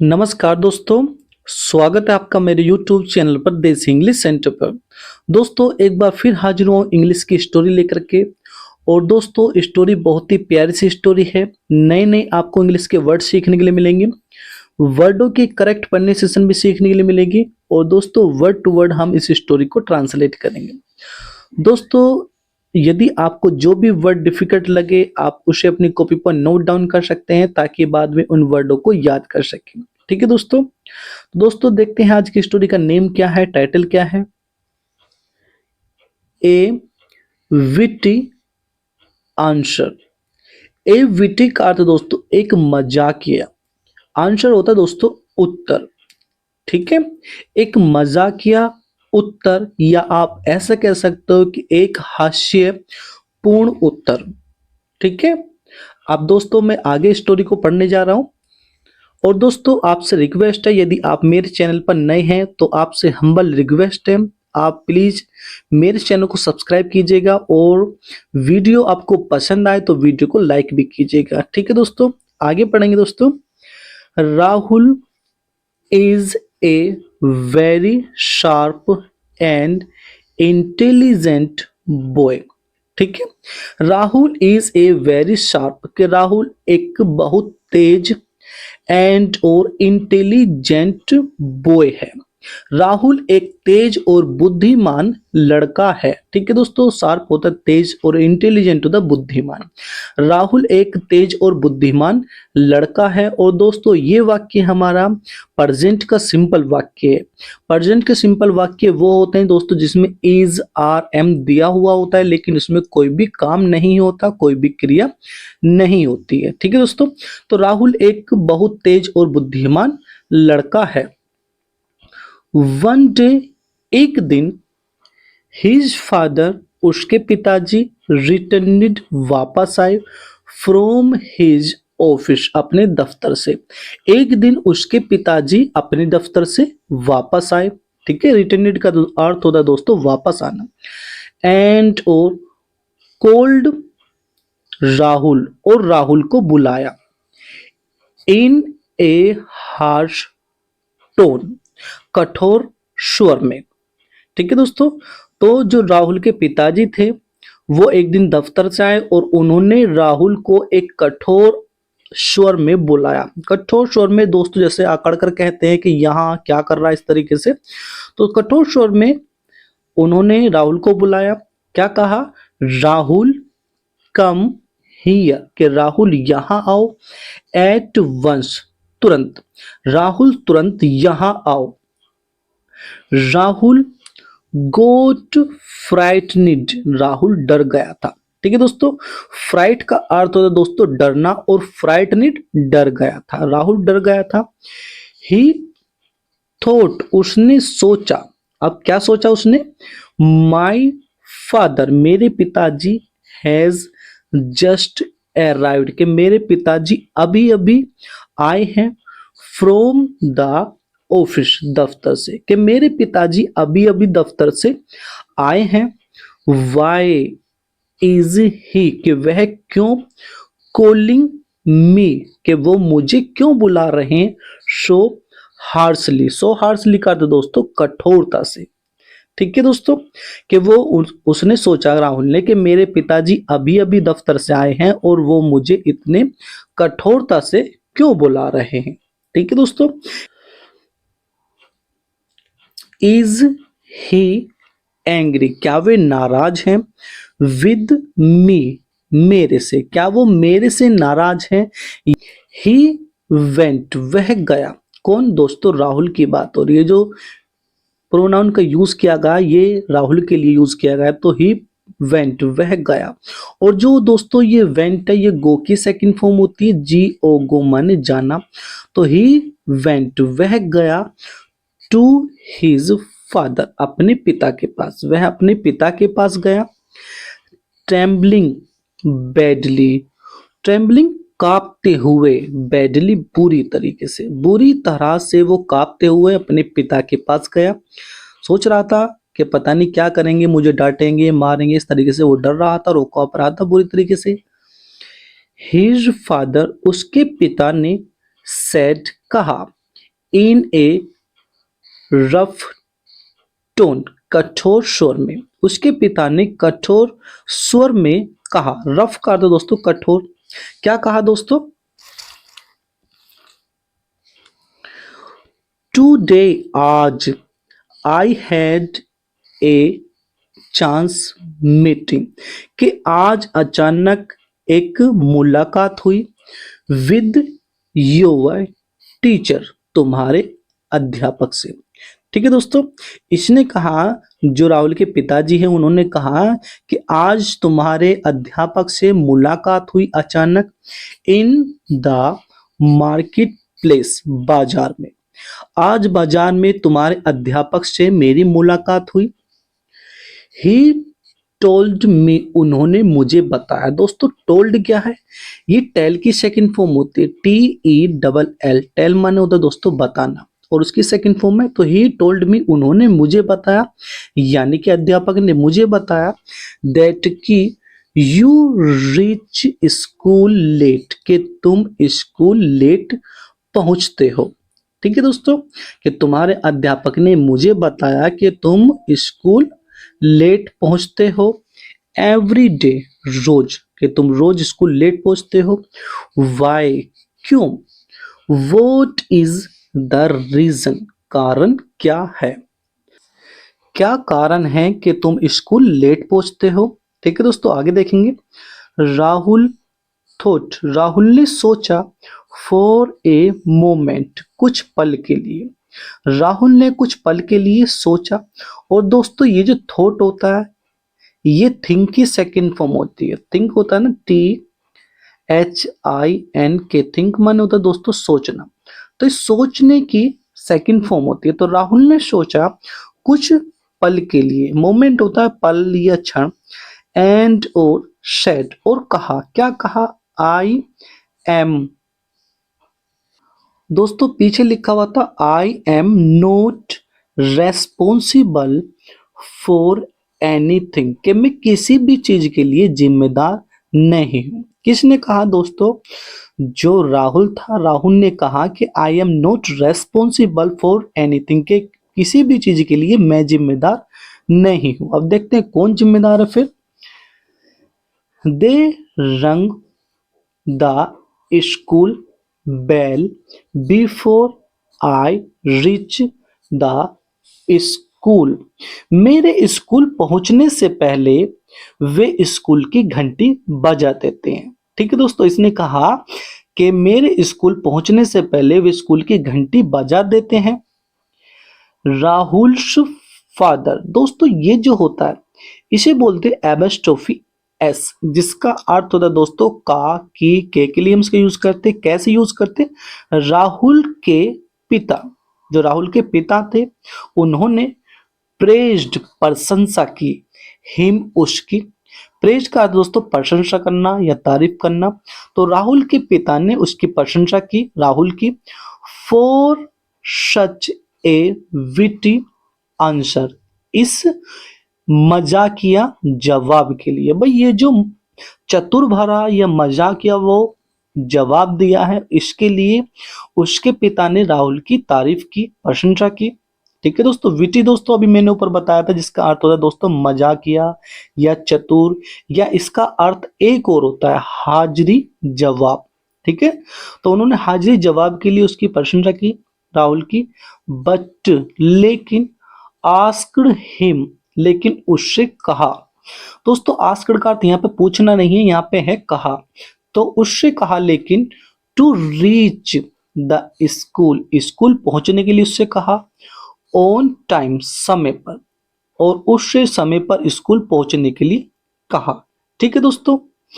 नमस्कार दोस्तों, स्वागत है आपका मेरे YouTube चैनल पर देसी इंग्लिश सेंटर पर। दोस्तों एक बार फिर हाजिर हूँ इंग्लिश की स्टोरी लेकर के। और दोस्तों स्टोरी बहुत ही प्यारी सी स्टोरी है। नए नए आपको इंग्लिश के वर्ड सीखने के लिए मिलेंगे, वर्डों की करेक्ट प्रोनाउंसिएशन भी सीखने के लिए मिलेगी। और दोस्तों वर्ड टू वर्ड हम इस स्टोरी को ट्रांसलेट करेंगे। दोस्तों यदि आपको जो भी वर्ड डिफिकल्ट लगे आप उसे अपनी कॉपी पर नोट डाउन कर सकते हैं ताकि बाद में उन वर्डों को याद कर सकें। ठीक है दोस्तों, दोस्तों देखते हैं आज की स्टोरी का नेम क्या है, टाइटल क्या है। ए विटी आंसर। ए विटी का अर्थ दोस्तों एक मजाकिया, आंसर होता है दोस्तों उत्तर। ठीक है, एक मजाकिया उत्तर, या आप ऐसा कह सकते हो कि एक हास्य पूर्ण उत्तर। ठीक है, अब दोस्तों मैं आगे स्टोरी को पढ़ने जा रहा हूं। और दोस्तों आपसे रिक्वेस्ट है, यदि आप मेरे चैनल पर नए हैं तो आपसे हम्बल रिक्वेस्ट है, आप प्लीज मेरे चैनल को सब्सक्राइब कीजिएगा और वीडियो आपको पसंद आए तो वीडियो को लाइक भी कीजिएगा। ठीक है दोस्तों, आगे पढ़ेंगे दोस्तों। Rahul is a very sharp and intelligent boy. ठीक है, Rahul is a very sharp, कि राहुल एक बहुत तेज एंड और इंटेलिजेंट बॉय है। राहुल एक तेज और बुद्धिमान लड़का है। ठीक है दोस्तों, शार्प होता है तेज और इंटेलिजेंट होता है बुद्धिमान। राहुल एक तेज और बुद्धिमान लड़का है। और दोस्तों ये वाक्य हमारा प्रेजेंट का सिंपल वाक्य है। प्रेजेंट के सिंपल वाक्य वो होते हैं दोस्तों जिसमें इज आर एम दिया हुआ होता है लेकिन उसमें कोई भी काम नहीं होता, कोई भी क्रिया नहीं होती है। ठीक है दोस्तों, तो राहुल एक बहुत तेज और बुद्धिमान लड़का है। वन डे, एक दिन, हिज फादर, उसके पिताजी, रिटर्नड, वापस आए, फ्रॉम हिज ऑफिस, अपने दफ्तर से। एक दिन उसके पिताजी अपने दफ्तर से वापस आए। ठीक है, रिटर्नड का अर्थ होता है दोस्तों वापस आना। एंड और कोल्ड राहुल, और राहुल को बुलाया। इन ए हार्श टोन, कठोर स्वर में। ठीक है दोस्तों, तो जो राहुल के पिताजी थे वो एक दिन दफ्तर से आए और उन्होंने राहुल को एक कठोर स्वर में बुलाया। कठोर स्वर में दोस्तों जैसे आकड़ कर कहते हैं कि यहाँ क्या कर रहा है, इस तरीके से। तो कठोर स्वर में उन्होंने राहुल को बुलाया। क्या कहा? राहुल कम हियर, कि राहुल यहाँ आओ। एट वंस, तुरंत। राहुल तुरंत यहाँ आओ। राहुल गोट फ्राइटनिड, राहुल डर गया था। ठीक है दोस्तों, फ्राइट का अर्थ होता है दोस्तों डरना और फ्राइटनिड डर गया था, राहुल डर गया था। ही थॉट, उसने सोचा। अब क्या सोचा उसने? माई फादर, मेरे पिताजी, हैज जस्ट अराइव्ड, कि मेरे पिताजी अभी अभी आए हैं। फ्रॉम द ऑफिस, दफ्तर से, कि मेरे पिताजी अभी अभी दफ्तर से आए हैं। वाई इज ही, कि वह क्यों, कॉलिंग मी, कि वो मुझे क्यों बुला रहे हैं। सो हार्सली, सो हार्सली का अर्थ दोस्तों कठोरता से। ठीक है दोस्तों, कि वो उसने सोचा राहुल ने कि मेरे पिताजी अभी अभी दफ्तर से आए हैं और वो मुझे इतने कठोरता से क्यों बुला रहे हैं। ठीक है दोस्तों, इज ही एंग्री, क्या वे नाराज हैं। विद मी, मेरे से, क्या वो मेरे से नाराज हैं। ही वेंट, वह गया। कौन दोस्तों? राहुल की बात हो रही है। जो प्रोनाउन का यूज किया गया ये राहुल के लिए यूज किया गया, तो ही वेंट, वह गया। और जो दोस्तों ये वेंट है ये गो की सेकंड फॉर्म होती है, जी ओ, गो माने जाना। तो ही वेंट, वह गया। टू हिज फादर, अपने पिता के पास, वह अपने पिता के पास गया। ट्रेम्बलिंग बैडली, ट्रेम्बलिंग कांपते हुए, बैडली बुरी तरीके से, बुरी तरह से वो कांपते हुए अपने पिता के पास गया। सोच रहा था कि पता नहीं क्या करेंगे, मुझे डांटेंगे, मारेंगे, इस तरीके से वो डर रहा था और वो कांप रहा था बुरी तरीके से। हिज फादर, उसके पिता ने सेड, कहा। इन ए रफ टोन, कठोर स्वर में। उसके पिता ने कठोर स्वर में कहा। रफ का अर्थ दोस्तों कठोर। क्या कहा दोस्तों? टुडे, आज, I had a chance meeting, कि आज अचानक एक मुलाकात हुई विद योर टीचर, तुम्हारे अध्यापक से। ठीक है दोस्तों, इसने कहा, जो राहुल के पिताजी हैं उन्होंने कहा कि आज तुम्हारे अध्यापक से मुलाकात हुई अचानक इन द मार्केट प्लेस, बाजार में। आज बाजार में तुम्हारे अध्यापक से मेरी मुलाकात हुई। ही टोल्ड मी, उन्होंने मुझे बताया। दोस्तों टोल्ड क्या है? ये टेल की सेकंड फॉर्म होती है, TELL। टेल माने होता है दोस्तों बताना, और उसकी सेकंड फॉर्म है तो ही टोल्ड मी, उन्होंने मुझे बताया, यानी कि अध्यापक ने मुझे बताया दैट कि यू रीच स्कूल लेट, कि तुम स्कूल लेट पहुंचते हो। ठीक है दोस्तों, कि तुम्हारे अध्यापक ने मुझे बताया कि तुम स्कूल लेट पहुंचते हो। एवरी डे, रोज, कि तुम रोज स्कूल लेट पहुंचते हो। वाई, क्यों। वॉट इज द रीजन, कारण क्या है। क्या कारण है कि तुम स्कूल लेट पहुंचते हो। ठीक है दोस्तों, आगे देखेंगे। राहुल थॉट, राहुल ने सोचा। फॉर ए मोमेंट, कुछ पल के लिए। राहुल ने कुछ पल के लिए सोचा। और दोस्तों ये जो थॉट होता है ये थिंक की सेकंड फॉर्म होती है। थिंक होता है ना, THINK, थिंक माने होता है दोस्तों सोचना। तो इस सोचने की सेकंड फॉर्म होती है। तो राहुल ने सोचा कुछ पल के लिए, मोमेंट होता है पल या क्षण, एंड और सेड, और कहा। क्या कहा? आई एम, दोस्तों पीछे लिखा हुआ था I am not responsible for anything, कि मैं किसी भी चीज के लिए जिम्मेदार नहीं हूं। किसने कहा दोस्तों? जो राहुल था, राहुल ने कहा कि I am not responsible for anything, के किसी भी चीज के लिए मैं जिम्मेदार नहीं हूं। अब देखते हैं कौन जिम्मेदार है फिर। They rang the school bell before I reach the school, मेरे स्कूल पहुंचने से पहले वे स्कूल की घंटी बजा देते हैं। ठीक है दोस्तों, इसने कहा कि मेरे स्कूल पहुंचने से पहले वे स्कूल की घंटी बजा देते हैं। राहुल्स फादर, दोस्तों ये जो होता है इसे बोलते हैं एबस्ट्रोफी एस, जिसका अर्थ होता है दोस्तों का, की, के लिए हम इसका यूज करते हैं। कैसे यूज करते हैं? राहुल के पिता, जो राहुल के पिता थे, उन्होंने प्रेज्ड, प्रशंसा की, हिम, उसकी। प्रेज का अर्थ दोस्तों प्रशंसा करना या तारीफ करना। तो राहुल के पिता ने उसकी प्रशंसा की, राहुल की। For such A witty answer, इस मजाकिया जवाब के लिए। भाई ये जो चतुर भरा या मजाकिया वो जवाब दिया है, इसके लिए उसके पिता ने राहुल की तारीफ की, प्रशंसा की। ठीक है दोस्तों, विटी दोस्तों अभी मैंने ऊपर बताया था जिसका अर्थ होता है दोस्तों मजाकिया या चतुर, या इसका अर्थ एक और होता है हाजिरी जवाब। ठीक है, तो उन्होंने हाजिरी जवाब के लिए उसकी प्रशंसा की, राहुल की। बट, लेकिन, आस्क्ड हिम, लेकिन उससे कहा। दोस्तों आस्क्ड का अर्थ यहाँ पे पूछना नहीं है, यहाँ पे है कहा। तो उससे कहा, लेकिन to reach the school, school पहुंचने के लिए उससे कहा। ऑन टाइम, समय पर, और उससे समय पर स्कूल पहुंचने के लिए कहा। ठीक है दोस्तों,